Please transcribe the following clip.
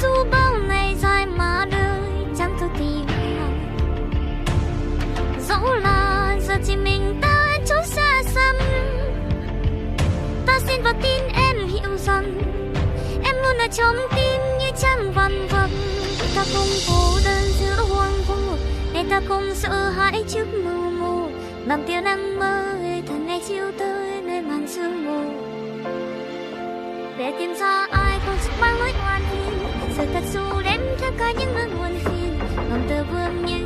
dù bao ngày dài mà đời chẳng thấu tìm dẫu là giờ chỉ mình ta chỗ xa xăm. Ta xin vào tin em hiểu rằng em luôn ở trong tim như trăng vằn vập. Ta không cô đơn giữa hoang vu, để ta không sợ hãi trước mưu mô. Bằng tia nắng mới thần ngày chiều tới nơi màn sương mù, để tìm ra ai còn sức mang lối oan hiền. Giờ thật dù đêm theo cả những nỗi buồn phiền, lòng tơ vương như